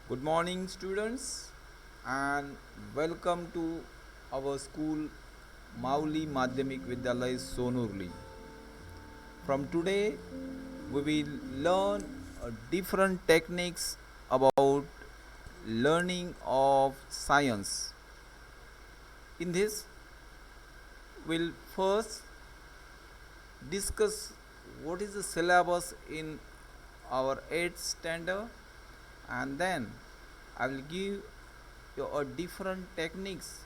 Good morning, students, and welcome to our school Mauli Madhyamik Vidyalay Sonurli. From today, we will learn different techniques about learning of science. In this, we'll first discuss what is the syllabus in our 8th standard, and then I will give you a different techniques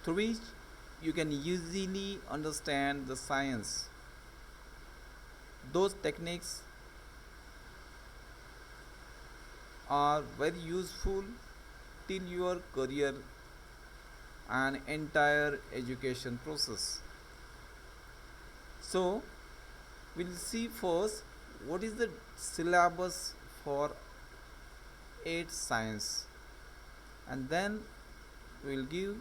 through which you can easily understand the science. Those techniques are very useful till your career and entire education process. So we'll see first what is the syllabus for 8 science, and then we'll give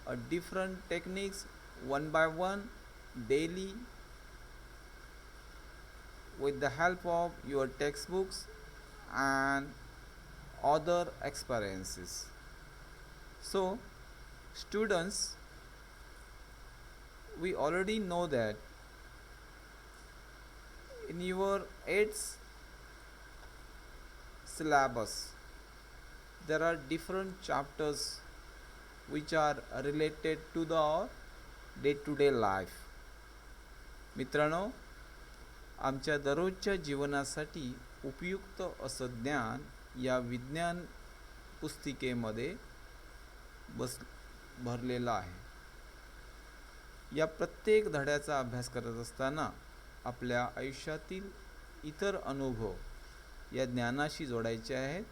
a different techniques one by one daily with the help of your textbooks and other experiences. So students, we already know that in your 8th syllabus there are different chapters which are related to the day to day life. मित्रांनो, आमच्या दररोजच्या जीवनासाठी उपयुक्त असं ज्ञान या विज्ञान पुस्तिकेमध्ये भरलेलं आहे. या प्रत्येक धड्याचा अभ्यास करत असताना आपल्या आयुष्यातील इतर अनुभव या ज्ञानाशी जोडायचे आहेत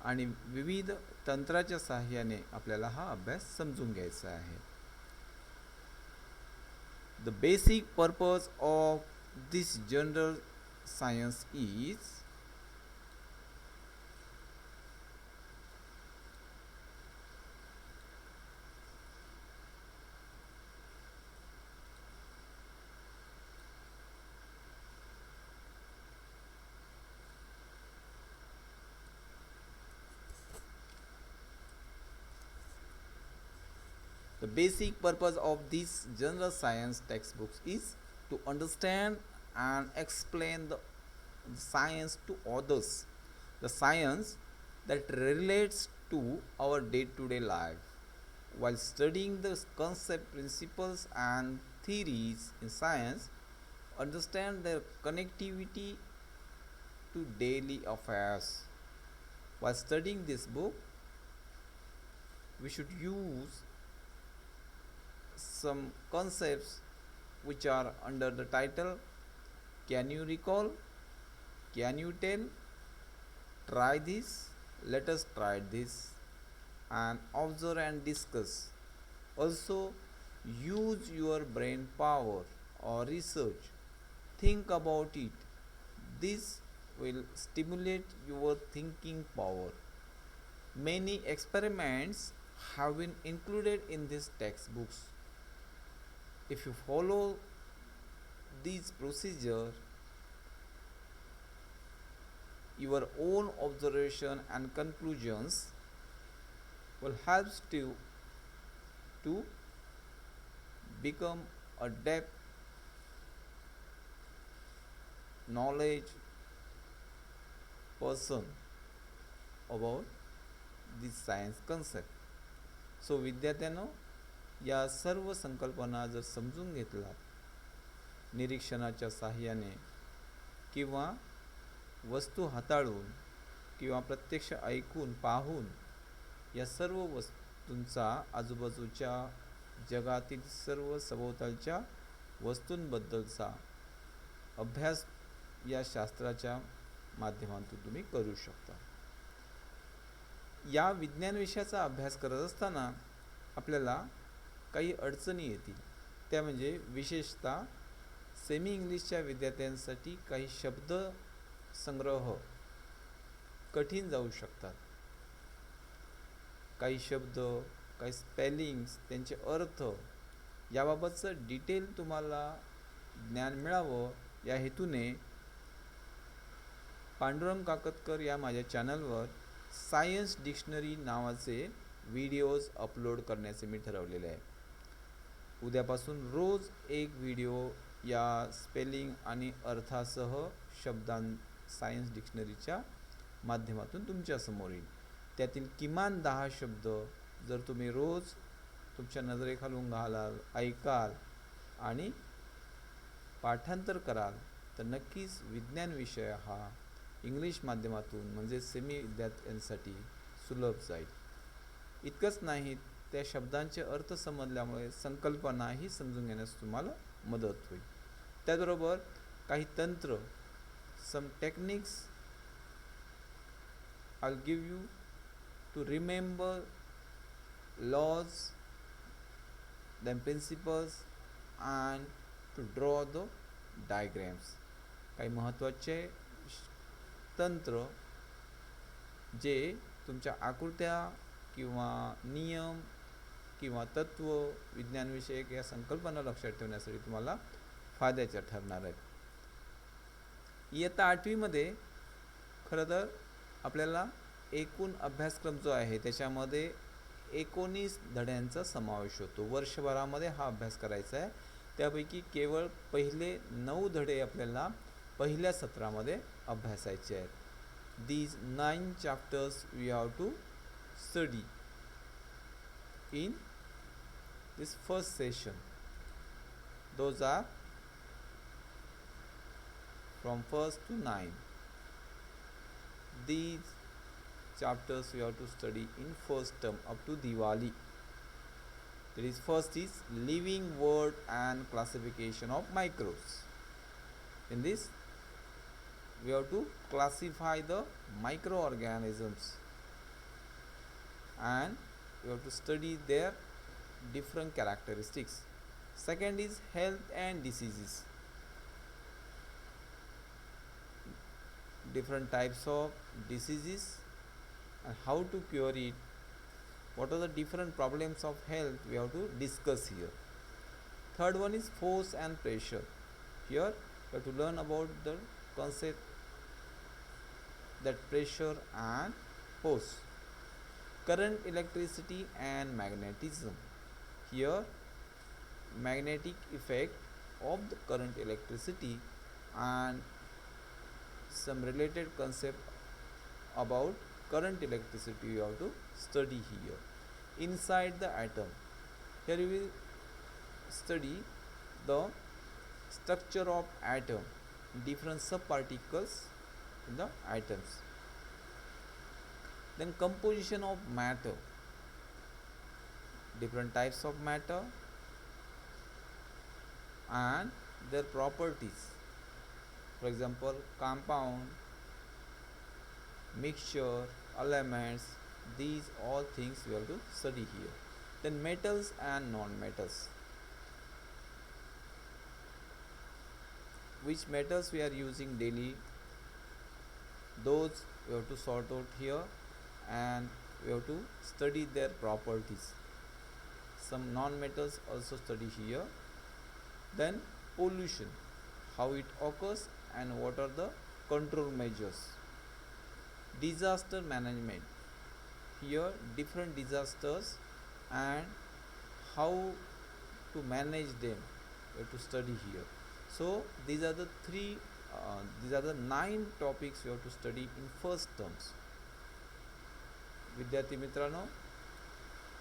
आणि विविध तंत्राच्या सहाय्याने आपल्याला हा अभ्यास समजून घ्यायचा आहे. The basic purpose of this general science is the basic purpose of these general science textbooks is to understand and explain the science to others, the science that relates to our day-to-day life. While studying the concept, principles and theories in science, understand their connectivity to daily affairs. While studying this book, we should use some concepts which are under the title Can you recall, can you tell, try this, let us try this, and observe and discuss. Also use your brain power or research, think about it. This will stimulate your thinking power. Many experiments have been included in these textbooks. If you follow these procedure, your own observation and conclusions will help to become a depth knowledge person about this science concept. सो विद्यार्थ्यांनो, या सर्व संकल्पना जर समजून घेतलात निरीक्षणाच्या साहाय्याने किंवा वस्तू हाताळून किंवा प्रत्यक्ष ऐकून पाहून या सर्व वस्तूंचा आजूबाजूच्या जगातील सर्व सभोवतालच्या वस्तूंबद्दलचा अभ्यास या शास्त्राच्या माध्यमातून तुम्ही करू शकता. या विज्ञान विषयाचा अभ्यास करत असताना आपल्याला काही अडचणी येतील. त्या म्हणजे विशेषतः सेमी इंग्लिशच्या विद्यार्थ्यांसाठी काही शब्द संग्रह कठीण जाऊ शकतात. काही शब्द, काही स्पेलिंग्स, त्यांचे अर्थ याबाबतचं डिटेल तुम्हाला ज्ञान मिळावं या हेतूने पांडुरंग काकतकर या माझ्या चॅनलवर सायन्स डिक्शनरी नावाचे व्हिडिओज अपलोड करण्याचे मी ठरवलेले आहे. उद्यापासून रोज एक व्हिडिओ या स्पेलिंग आणि अर्थासह सायन्स डिक्शनरीच्या माध्यमातून तुमच्यासमोर येईल. त्यातील किमान 10 शब्द जर तुम्ही रोज तुमच्या नजरेखालून घालाल, ऐकाल आणि पाठांतर कराल तर नक्कीच विज्ञान विषय हा इंग्लिश माध्यमातून म्हणजे सेमी विद्यार्थ्यांसाठी सुलभ जाईल. इतकंच नाही, त्या शब्दांचे अर्थ समजल्यामुळे संकल्पनाही समजून घेण्यास तुम्हाला मदत होईल. त्याचबरोबर काही तंत्र, some techniques I'll give you to remember laws, then principles and to draw the diagrams. काही महत्त्वाचे तंत्र जे तुमच्या आकृत्या किंवा नियम किंवा तत्व विज्ञानविषयक या संकल्पना लक्षात ठेवण्यासाठी तुम्हाला फायद्याच्या ठरणार आहेत. इयत्ता 8वीमध्ये खरं तर आपल्याला एकूण अभ्यासक्रम जो आहे त्याच्यामध्ये 19 धड्यांचा समावेश होतो. वर्षभरामध्ये हा अभ्यास करायचा आहे. त्यापैकी केवळ पहिले 9 धडे आपल्याला पहिल्या सत्रामध्ये अभ्यासायचे आहेत. These 9 chapters we have to study in this first session. Those are from 1st to 9. These chapters we have to study in first term up to Diwali. That is, first is living world and classification of microbes. In this we have to classify the microorganisms and we have to study their different characteristics. Second is health and diseases. Different types of diseases and how to cure it. What are the different problems of health we have to discuss here. Third one is force and pressure. Here we have to learn about the concept that pressure and force. Current, electricity and magnetism. Here magnetic effect of the current, electricity and some related concept about current, electricity you have to study here. Inside the atom, here we will study the structure of atom, different subparticles in the atoms. Then composition of matter, different types of matter and their properties. For example, compound, mixture, elements, these all things we have to study here. Then metals and non-metals. Which metals we are using daily, those we have to sort out here and we have to study their properties. Some non-metals also study here. Then pollution, how it occurs and what are the control measures. Disaster management, here different disasters and how to manage them we have to study here. So these are the 9 topics we have to study in first terms. विद्यार्थी मित्रांनो,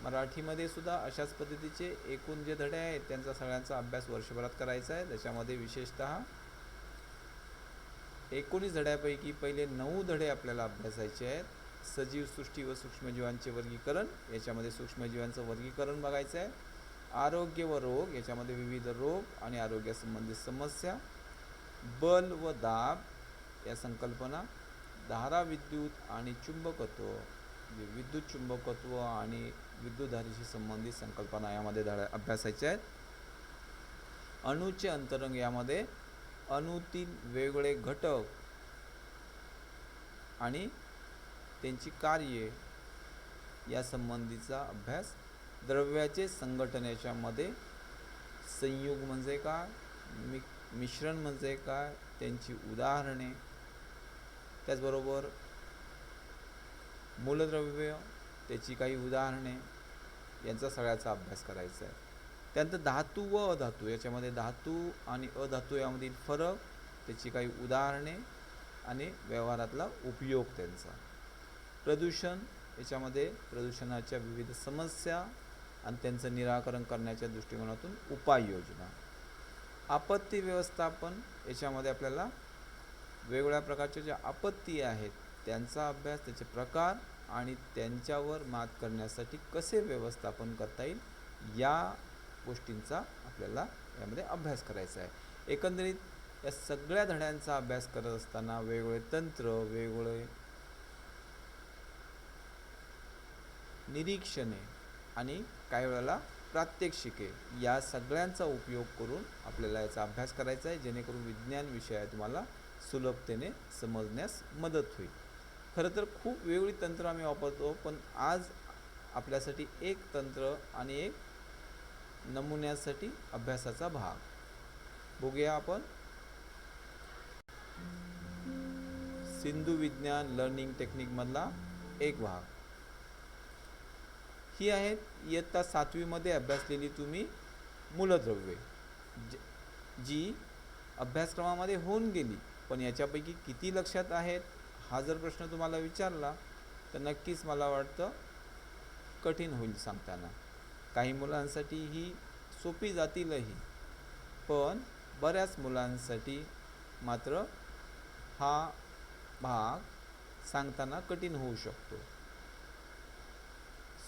मराठीमध्ये सुद्धा अशाच पद्धतीचे एकूण जे धडे आहेत त्यांचा सगळ्यांचा अभ्यास वर्षभरात करायचा आहे. त्याच्यामध्ये विशेषतः 19 धड्यापैकी पहिले 9 धडे आपल्याला अभ्यासायचे आहेत. सजीव सृष्टी व सूक्ष्मजीवांचे वर्गीकरण, याच्यामध्ये सूक्ष्मजीवांचं वर्गीकरण बघायचं आहे. आरोग्य व रोग, याच्यामध्ये विविध रोग आणि आरोग्यासंबंधित समस्या. बल व दाब या संकल्पना. धारा, विद्युत आणि चुंबकत्व, विद्युत चुंबकत्व आणि विद्युतधारेशी संबंधित संकल्पना यामध्ये अभ्यासायच्या आहेत. अणूचे अंतरंग, यामध्ये अणूतील वेगवेगळे घटक आणि त्यांची कार्ये या संबंधीचा अभ्यास. द्रव्याचे संघटन, याच्यामध्ये संयुग म्हणजे काय, मिश्रण म्हणजे काय, त्यांची उदाहरणे. त्याचबरोबर मूलद्रव्य, त्याची काही उदाहरणे, यांचा सगळ्याचा अभ्यास करायचा आहे. त्यानंतर धातू व अधातू, याच्यामध्ये धातू आणि अधातू यामधील फरक, त्याची काही उदाहरणे आणि व्यवहारातला उपयोग त्यांचा. प्रदूषण, याच्यामध्ये प्रदूषणाच्या विविध समस्या आणि त्यांचं निराकरण करण्याच्या दृष्टिकोनातून उपाययोजना. आपत्ती व्यवस्थापन, याच्यामध्ये आपल्याला वेगवेगळ्या प्रकारच्या ज्या आपत्ती आहेत त्यांचा अभ्यास, त्याचे प्रकार आणि त्यांच्यावर मात करण्यासाठी कसे व्यवस्थापन करता येईल या गोष्टींचा आपल्याला यामध्ये अभ्यास करायचा आहे. एकंदरीत या सगळ्या धड्यांचा अभ्यास करत असताना वेगवेगळे तंत्र, वेगवेगळे निरीक्षणे आणि काही वेळेला प्रात्यक्षिके या सगळ्यांचा उपयोग करून आपल्याला याचा अभ्यास करायचा आहे, जेणेकरून विज्ञान विषय तुम्हाला सुलभतेने समजण्यास मदत होईल. खरं तर खूप वेगवेगळी तंत्र आम्ही वापरतो, पण आज आपल्यासाठी एक तंत्र आणि एक नमुन्यासाठी अभ्यासाचा भाग बघूया आपण. सिंधू विज्ञान लर्निंग टेक्निकमधला एक भाग ही आहेत इयत्ता 7वीमध्ये अभ्यासलेली तुम्ही मूलद्रव्ये, जी अभ्यासक्रमामध्ये होऊन गेली, पण याच्यापैकी किती लक्षात आहेत हा जर प्रश्न तुम्हाला विचारला तर नक्कीच मला वाटतं कठीण होईल सांगताना. काही मुलांसाठी ही सोपी जातीलही, पण बऱ्याच मुलांसाठी मात्र हा भाग सांगताना कठीण होऊ शकतो.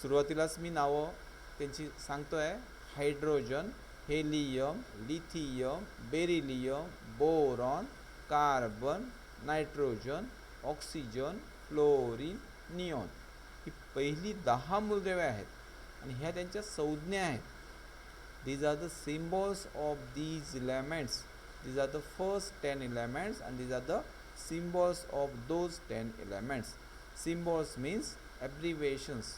सुरुवातीलाच मी नावं त्यांची सांगतो आहे. Hydrogen, helium, lithium, beryllium, boron, carbon, nitrogen, oxygen, fluorine, neon ही पहिली 10 मूलद्रव्ये आहेत आणि ह्या त्यांच्या संज्ञा आहेत. These are the symbols of these elements. These are the first 10 elements and these are the symbols of those 10 elements. Symbols means abbreviations.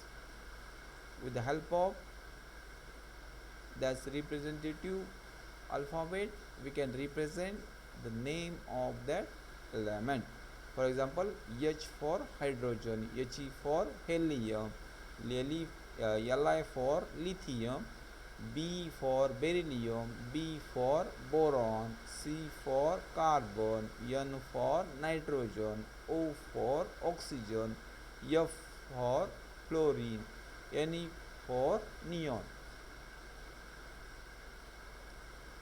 With the help of that's representative alphabet, we can represent the name of that element. For example, H for hydrogen, He for helium, Li for lithium, B for beryllium, B for boron, C for carbon, N for nitrogen, O for oxygen, F for fluorine, Ne for neon.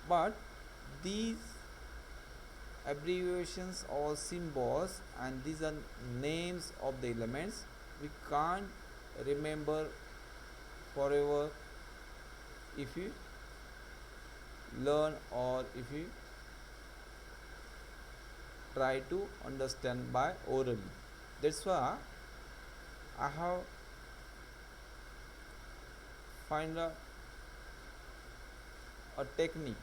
But these abbreviations or symbols and these are names of the elements we can't remember forever if you learn or if you try to understand by orally. That's why I have find a technique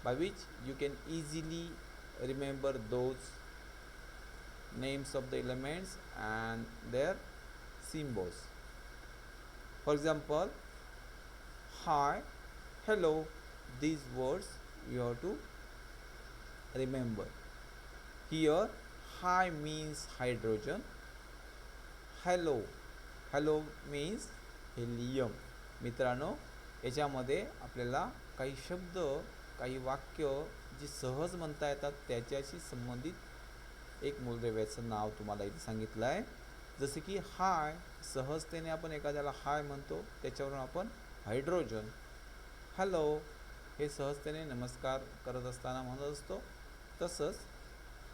by which you can easily remember those names of the elements and their symbols. For example, hi, hello, these words you have to remember. Here hi means hydrogen, hello means helium. मित्रांनो, याच्यामध्ये आपल्याला काही शब्द, काही वाक्य जी सहज म्हणता येतात त्याच्याशी संबंधित एक मूलद्रव्याचं नाव तुम्हाला इथे सांगितलं आहे. जसे की हाय, सहजतेने आपण एखाद्याला हाय म्हणतो, त्याच्यावरून आपण हायड्रोजन. हॅलो हे सहजतेने नमस्कार करत असताना म्हणत असतो. तसंच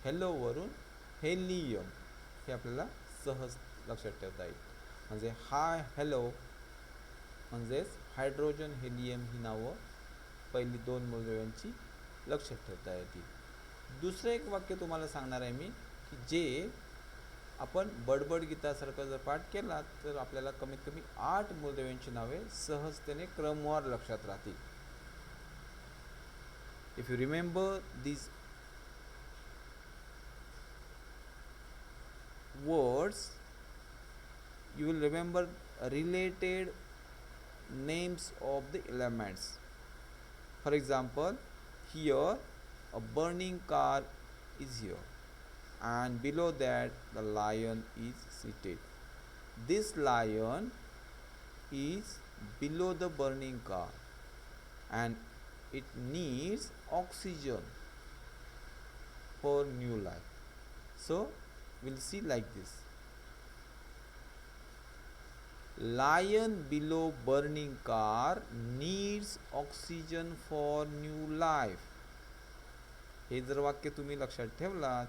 हॅलोवरून हेलियम हे आपल्याला सहज लक्षात ठेवता येईल. म्हणजे हाय हॅलो म्हणजेच हायड्रोजन, हेलियम ही नावं पहिली 2 मूलद्रव्यांची लक्षात ठेवता येतील. दुसरं एक वाक्य तुम्हाला सांगणार आहे मी, की जे आपण बडबड गीतासारखं जर पाठ केला तर आपल्याला कमीत कमी 8 मूलद्रव्यांची नावे सहजतेने क्रमवार लक्षात राहतील. If you remember these words, you will remember related names of the elements. For example, here a burning car is here. and below that the lion is seated. This lion is below the burning car and it needs oxygen for new life. So we'll see like this. Lion below burning car needs oxygen for new life. हे जर वाक्य तुम्ही लक्षात ठेवलात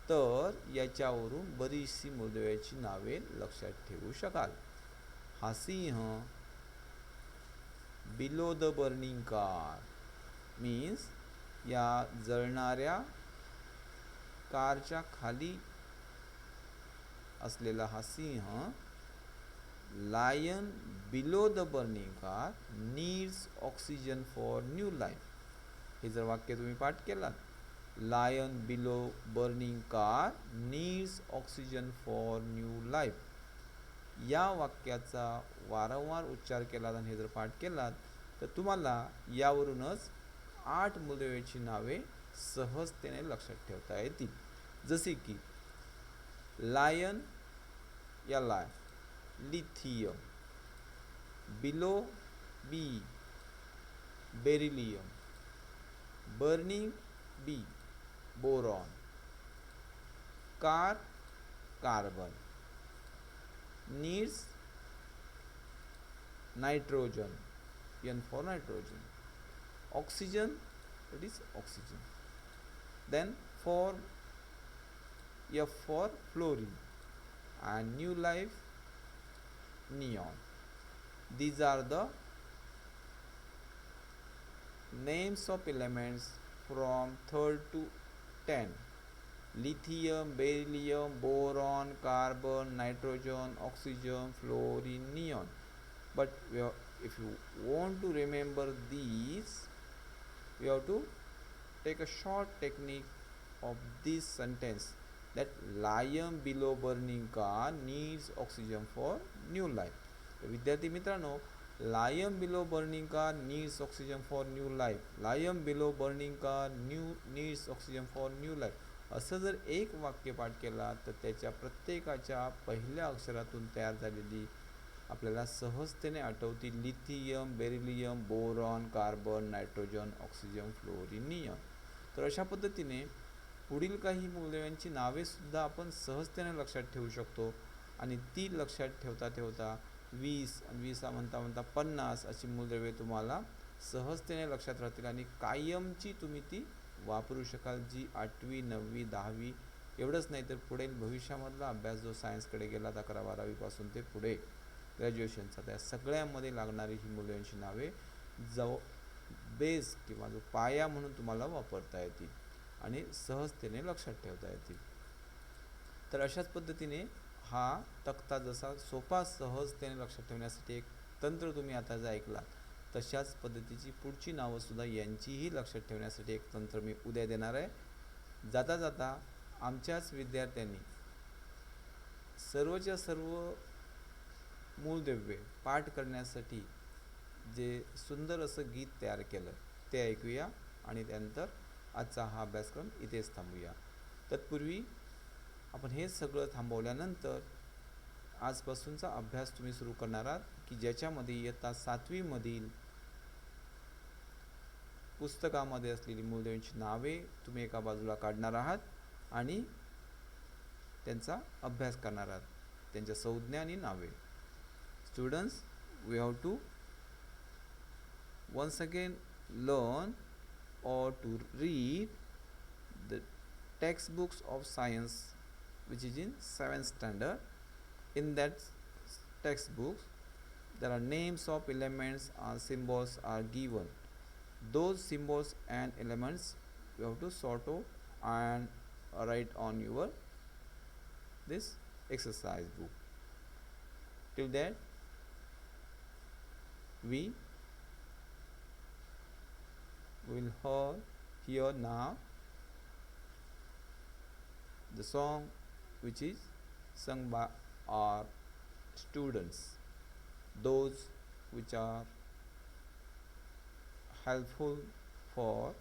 तर याच्यावरून बरीचशी मूलद्रव्याची नावे लक्षात ठेवू शकाल. हा सिंह below the burning car means या जळणाऱ्या कारच्या खाली असलेला हा सिंह lion below the burning car needs oxygen for new life. हे जर वाक्य तुम्ही पाठ केलात, lion below burning car needs oxygen for new life, या वाक्याचा वारंवार उच्चार केलात आणि हे जर पाठ केलात तर तुम्हाला यावरूनच 8 मूलद्रव्याची नावे सहजतेने लक्षात ठेवता येतील. जसे की लायन या लाय lithium, below be beryllium, burning B boron, car carbon, needs nitrogen, N for nitrogen, oxygen, that is oxygen, then for F for fluorine, and new life neon. These are the names of elements from 3rd to 10: lithium, beryllium, boron, carbon, nitrogen, oxygen, fluorine, neon. But if you want to remember these, we have to take a short technique of this sentence, that lion below burning car needs oxygen for new life. विद्यार्थी मित्रांनो, lion below burning car needs oxygen for new life, lion below burning car needs oxygen for new life, असं जर एक वाक्य पाठ केला तर त्याच्या प्रत्येकाच्या पहिल्या अक्षरातून तयार झालेली आपल्याला सहजतेने आठवतील lithium, beryllium, boron, carbon, nitrogen, oxygen, fluorine, neon. तर अशा पद्धतीने पुढील काही मूलद्रव्यांची नावेसुद्धा आपण सहजतेने लक्षात ठेवू शकतो आणि ती लक्षात ठेवता ठेवता 20 आणि 20 म्हणता म्हणता 50 अशी मूलद्रव्ये तुम्हाला सहजतेने लक्षात राहतील आणि कायमची तुम्ही ती वापरू शकाल, जी 8वी 9वी 10वी एवढंच नाही तर पुढील भविष्यामधला अभ्यास जो सायन्सकडे गेला 11 12वी पासून ते पुढे ग्रॅज्युएशनचा, त्या सगळ्यामध्ये लागणारी ही मूलद्रव्यांची नावे जो बेस किंवा जो पाया म्हणून तुम्हाला वापरता येतील आणि सहजतेने लक्षात ठेवता येतील. तर अशाच पद्धतीने हा तक्ता जसा सोपा सहजतेने लक्षात ठेवण्यासाठी एक तंत्र तुम्ही आता जे ऐकला, तशाच पद्धतीची पुढची नावंसुद्धा यांचीही लक्षात ठेवण्यासाठी एक तंत्र मी उद्या देणार आहे. जाता जाता आमच्याच विद्यार्थ्यांनी सर्वच्या सर्व मूलद्रव्ये पाठ करण्यासाठी जे सुंदर असं गीत तयार केलं ते ऐकूया आणि त्यानंतर आजचा हा अभ्यासक्रम इथेच थांबूया. तत्पूर्वी आपण हे सगळं थांबवल्यानंतर आजपासूनचा अभ्यास तुम्ही सुरू करणार आहात की ज्याच्यामध्ये इयत्ता 7वी मधील पुस्तकामध्ये असलेली मूलद्रव्यांची नावे तुम्ही एका बाजूला काढणार आहात आणि त्यांचा अभ्यास करणार आहात, त्यांच्या संज्ञा आणि नावे. Students, we have to once again learn or to read the textbooks of science which is in 7th standard. In that textbooks there are names of elements and symbols are given. Those symbols and elements you have to sort out and write on your this exercise book. Till that we will hear now the song which is sung by our students, those which are helpful for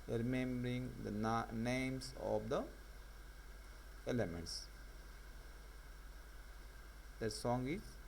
remembering the names of the elements. That song is